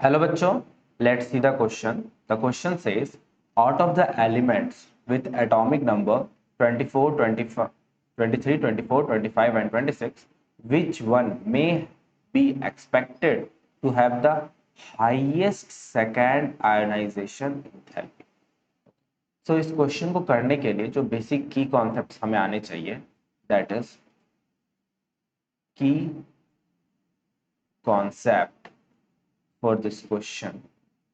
Hello बच्चों, let's see the question. The question says, out of the elements with atomic number 24, 25, 23, 24, 25 and 26, which one may be expected to have the highest second ionization enthalpy? So इस question को करने के लिए जो basic की concepts हमें आने चाहिए, दैट इज की concept for this question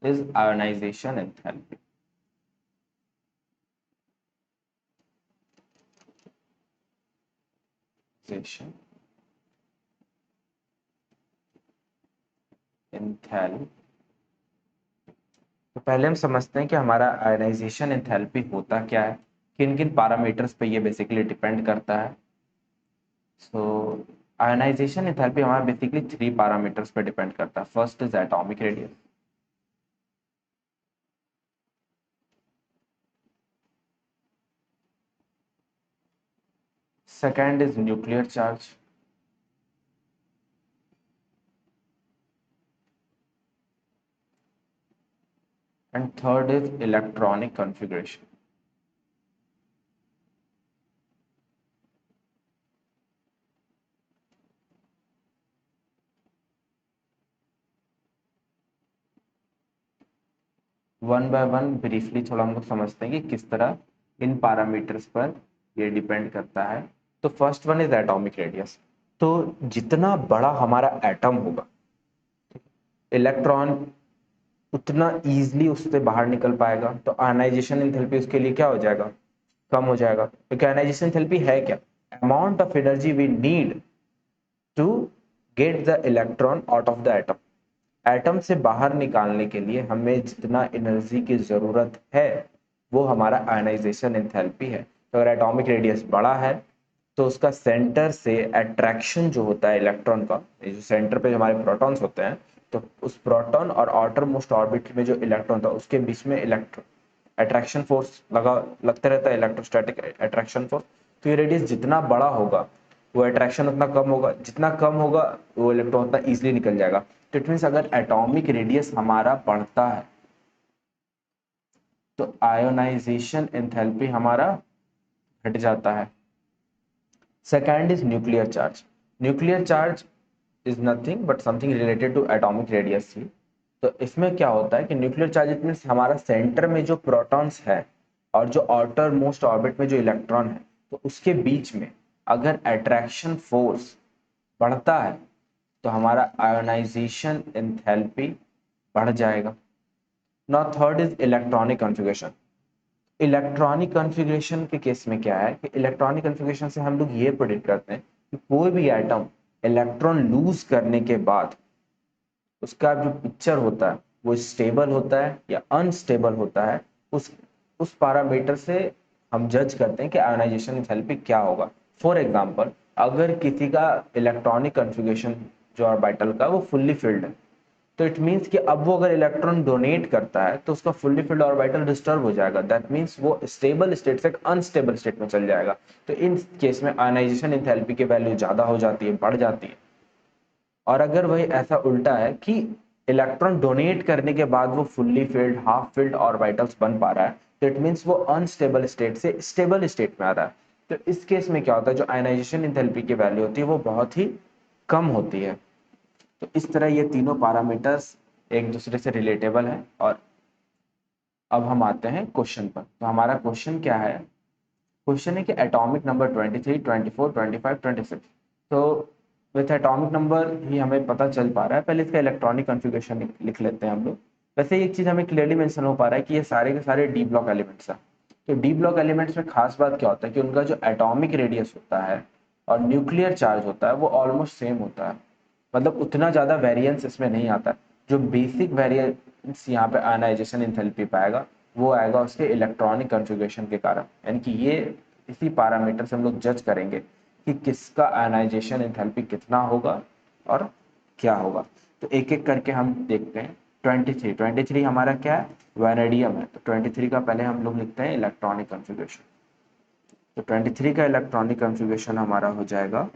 is ionization enthalpy. Enthalpy. तो पहले हम समझते हैं कि हमारा आयनाइजेशन एंथैल्पी होता क्या है, किन किन पैरामीटर्स पे ये बेसिकली डिपेंड करता है. सो आयनाइजेशन एंथैल्पी हमारा बेसिकली 3 पैरामीटर्स पे डिपेंड करता है. First is atomic radius, second is nuclear charge, and third is electronic configuration. One by one briefly थोड़ा हम लोग समझते हैं कि किस तरह इन पैरामीटर्स पर ये डिपेंड करता है. तो first one is atomic radius. तो जितना बड़ा हमारा एटम होगा, इलेक्ट्रॉन उतना ईजिली उससे बाहर निकल पाएगा. तो आयनाइजेशन एंथैल्पी उसके लिए क्या हो जाएगा, कम हो जाएगा. क्योंकि आयनाइजेशन एंथैल्पी है क्या, amount of energy we need to get the electron out of the atom. Atom से बाहर निकालने के लिए हमें जितना एनर्जी की जरूरत है वो हमारा आयनाइजेशन एंथैल्पी है. तो अगर एटॉमिक रेडियस बड़ा है तो उसका सेंटर से अट्रैक्शन जो होता है इलेक्ट्रॉन का, जो सेंटर पे हमारे प्रोटॉन्स होते हैं, तो उस प्रोटॉन और आउटर मोस्ट ऑर्बिट में जो इलेक्ट्रॉन था उसके बीच में अट्रैक्शन फोर्स लगते रहता है, इलेक्ट्रोस्टैटिक अट्रैक्शन फोर्स. तो ये रेडियस जितना बड़ा होगा वो अट्रैक्शन उतना कम होगा, जितना कम होगा वो इलेक्ट्रॉन उतना इजीली निकल जाएगा. तो इट मीन्स अगर एटॉमिक रेडियस हमारा बढ़ता है तो आयोनाइजेशन एंथैल्पी हमारा घट जाता है. Second is nuclear charge. Nuclear charge is nothing but something related to atomic radius ही. तो इसमें क्या होता है कि न्यूक्लियर चार्ज इट मीन्स हमारा सेंटर में जो प्रोटॉन्स है और जो आउटर मोस्ट ऑर्बिट में जो इलेक्ट्रॉन है, तो उसके बीच में अगर अट्रैक्शन फोर्स बढ़ता है तो हमारा आयोनाइजेशन एंथैल्पी बढ़ जाएगा. Now third is electronic configuration. Electronic configuration के केस में क्या है कि इलेक्ट्रॉनिक कॉन्फ़िगरेशन से हम लोग ये प्रेडिक्ट करते हैं कि कोई भी एटम इलेक्ट्रॉन लूज करने के बाद उसका जो पिक्चर होता है वो स्टेबल होता है या अनस्टेबल होता है. उस पैरामीटर से हम जज करते हैं कि आयोनाइजेशन एंथैल्पी क्या होगा. फॉर एग्जांपल, अगर किसी का इलेक्ट्रॉनिक कॉन्फ़िगरेशन जो ऑर्बिटल का वो फुल्ली फिल्ड है, तो इट मीन्स कि अब वो अगर इलेक्ट्रॉन डोनेट करता है तो उसका फुल्ली फिल्ड ऑर्बिटल डिस्टर्ब हो जाएगा. दैट मीन्स वो स्टेबल स्टेट से अनस्टेबल स्टेट में चल जाएगा. तो इन केस में आयोनाइजेशन एंथैल्पी की वैल्यू ज्यादा हो जाती है, बढ़ जाती है. और अगर वही ऐसा उल्टा है कि इलेक्ट्रॉन डोनेट करने के बाद वो fully filled, half filled orbitals बन पा रहा है, तो इट मीन्स वो अनस्टेबल स्टेट से स्टेबल स्टेट में आ रहा है. तो इस केस में क्या होता है, जो आयोनाइजेशन एंथैल्पी की वैल्यू होती है वो बहुत ही कम होती है. तो इस तरह ये तीनों पैरामीटर्स एक दूसरे से रिलेटेबल है. और अब हम आते हैं क्वेश्चन पर. तो हमारा क्वेश्चन क्या है, क्वेश्चन है कि एटॉमिक नंबर 23, 24, 25, 26. तो विथ एटॉमिक नंबर ही हमें पता चल पा रहा है. पहले इसका इलेक्ट्रॉनिक कॉन्फ़िगरेशन लिख लेते हैं हम लोग. वैसे एक चीज हमें क्लियरली मेंशन हो पा रहा है कि ये सारे के सारे डी ब्लॉक एलिमेंट्स हैं. तो डी ब्लॉक एलिमेंट्स में खास बात क्या होता है कि उनका जो एटॉमिक रेडियस होता है और न्यूक्लियर चार्ज होता है वो ऑलमोस्ट सेम होता है. मतलब उतना ज़्यादा वेरिएंस इसमें नहीं आता. जो बेसिक वेरिएंस यहाँ पे आयनाइजेशन एंथैल्पी पाएगा वो आएगा उसके इलेक्ट्रॉनिक कॉन्फ़िगरेशन के कारण. यानी कि ये इसी पैरामीटर से हम लोग जज करेंगे कि किसका आयनाइजेशन एंथैल्पी कितना होगा और क्या होगा. तो एक एक करके हम देखते हैं. 23 हमारा क्या है, वैनेडियम है. तो 23 का पहले हम लोग लिखते हैं इलेक्ट्रॉनिक कॉन्फ़िगरेशन. तो 23 का इलेक्ट्रॉनिक कॉन्फ़िगरेशन हमारा हो जाएगा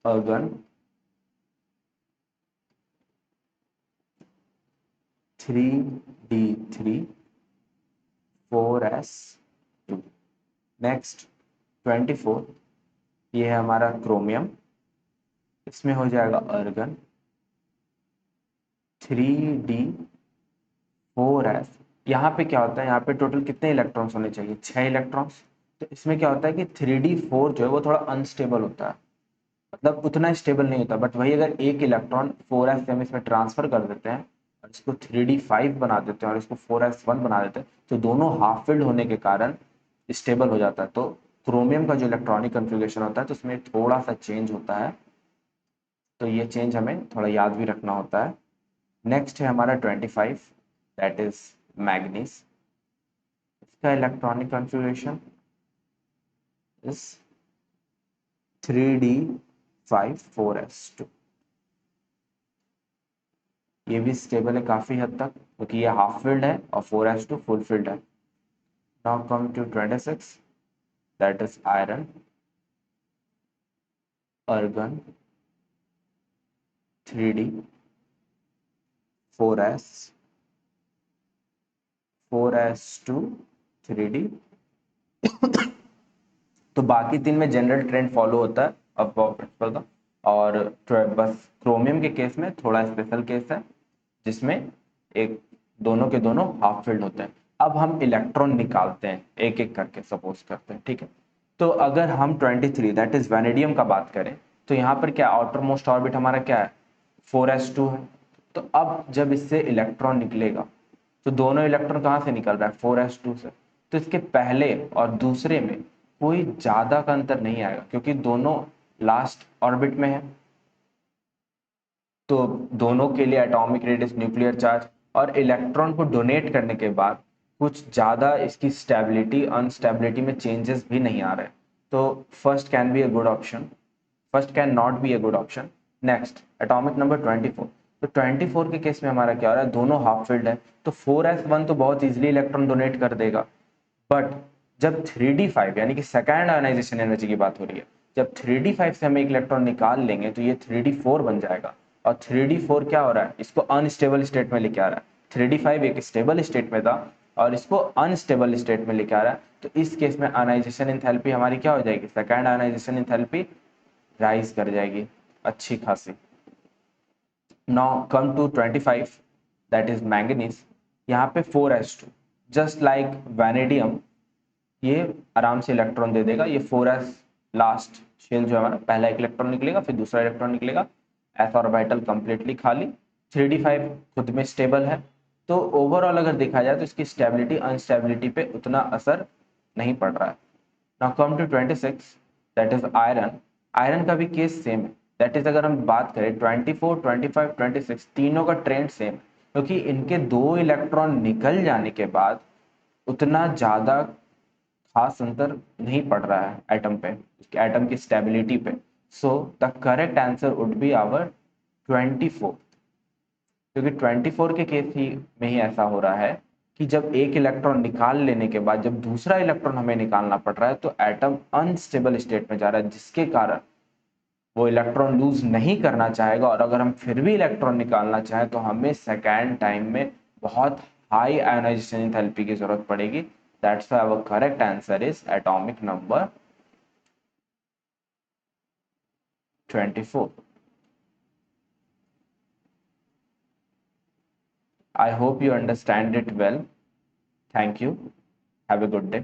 अर्गन, 3d3 4s2। नेक्स्ट 24, ये है हमारा क्रोमियम, इसमें हो जाएगा अर्गन 3d4s। यहाँ पे क्या होता है, यहाँ पे टोटल कितने इलेक्ट्रॉन्स होने चाहिए, 6 इलेक्ट्रॉन्स। तो इसमें क्या होता है कि 3d4 जो है वो थोड़ा अनस्टेबल होता है, मतलब उतना स्टेबल नहीं होता। बट वही अगर एक इलेक्ट्रॉन 4s से हम इसमें ट्रांसफर कर देते हैं और इसको 3d5 बना देते हैं और इसको 4s1 बना देते हैं, तो दोनों हाफ फिल्ड होने के कारण स्टेबल हो जाता है। तो क्रोमियम का जो इलेक्ट्रॉनिक कन्फिग्रेशन होता है तो उसमें थोड़ा सा चेंज होता है, तो ये चेंज हमें थोड़ा याद भी रखना होता है। नेक्स्ट है हमारा 25, दैट इज मैग्नीज। इसका electronic configuration is 3d5 4s2। ये भी स्टेबल है काफी हद तक क्योंकि ये हाफ फिल्ड है और 4s2 फुल फिल्ड है। Now come to 26, that is iron, argon 3d 4s 4s2 3d। तो बाकी तीन में जनरल ट्रेंड फॉलो होता है अब प्रिंसिपल का, और बस क्रोमियम के केस में थोड़ा स्पेशल केस है जिसमें एक दोनों के दोनों हाफ फिल्ड होते हैं। अब हम इलेक्ट्रॉन निकालते हैं एक एक करके, सपोज करते हैं, ठीक है। तो अगर हम 23 दैट इज वैनेडियम का बात करें तो यहाँ पर क्या आउटर मोस्ट ऑर्बिट हमारा क्या है, 4s2 है। तो अब जब इससे इलेक्ट्रॉन निकलेगा तो दोनों इलेक्ट्रॉन कहाँ से निकल रहा है, 4s2 से। तो इसके पहले और दूसरे में कोई ज्यादा का अंतर नहीं आएगा क्योंकि दोनों लास्ट ऑर्बिट में है। तो दोनों के लिए एटॉमिक रेडियस, न्यूक्लियर चार्ज और इलेक्ट्रॉन को डोनेट करने के बाद कुछ ज्यादा इसकी स्टेबिलिटी अनस्टेबिलिटी में चेंजेस भी नहीं आ रहे। तो first can be a good option, first can not be a good option. Next atomic number 24। तो 24 के केस में हमारा क्या हो रहा है, दोनों हाफ फील्ड है तो 4s1 तो बहुत इजीली इलेक्ट्रॉन डोनेट कर देगा। बट जब 3d5 यानी कि सेकेंड आयोनाइजेशन एनर्जी की बात हो रही है, जब 3d5 से हम एक इलेक्ट्रॉन निकाल लेंगे तो ये 3d4 बन जाएगा। और 3d4 क्या हो रहा है, इसको अनस्टेबल स्टेट में लेके आ रहा है। 3d5 एक स्टेबल स्टेट में था और इसको अनस्टेबल स्टेट में लेके आ रहा है। तो इस केस में आयोनाइजेशन एंथैल्पी हमारी क्या हो जाएगी, सेकेंड आयोनाइजेशन एंथैल्पी राइज कर जाएगी अच्छी खासी। Now come to 25, that is manganese. यहाँ पे 4s2 जस्ट लाइक वैनेडियम, ये आराम से इलेक्ट्रॉन दे देगा। ये 4s लास्ट शेल जो है हमारा, पहला एक इलेक्ट्रॉन निकलेगा फिर दूसरा इलेक्ट्रॉन निकलेगा, एस ऑर्बिटल कंप्लीटली खाली। 3d5 खुद में स्टेबल है। तो ओवरऑल अगर देखा जाए तो इसकी स्टेबिलिटी अनस्टेबिलिटी पे उतना असर नहीं पड़ रहा है। Now come to 26, that is iron. Iron का भी केस सेम है। दैट इज अगर हम बात करें 24 25 26 तीनों का ट्रेंड सेम, क्योंकि इनके दो इलेक्ट्रॉन निकल जाने के बाद उतना ज्यादा खास अंतर नहीं पड़ रहा है एटम पे, एटम की स्टेबिलिटी पे। So the correct answer would be our 24, क्योंकि 24 के केस ही में ही ऐसा हो रहा है कि जब एक इलेक्ट्रॉन निकाल लेने के बाद जब दूसरा इलेक्ट्रॉन हमें निकालना पड़ रहा है तो एटम अनस्टेबल स्टेट में जा रहा है, जिसके कारण वो इलेक्ट्रॉन लूज नहीं करना चाहेगा। और अगर हम फिर भी इलेक्ट्रॉन निकालना चाहें तो हमें सेकेंड टाइम में बहुत हाई आयोनाइजेशन एंथैल्पी की जरूरत पड़ेगी। That's why our correct answer is atomic number 24। I hope you understand it well. Thank you. Have a good day.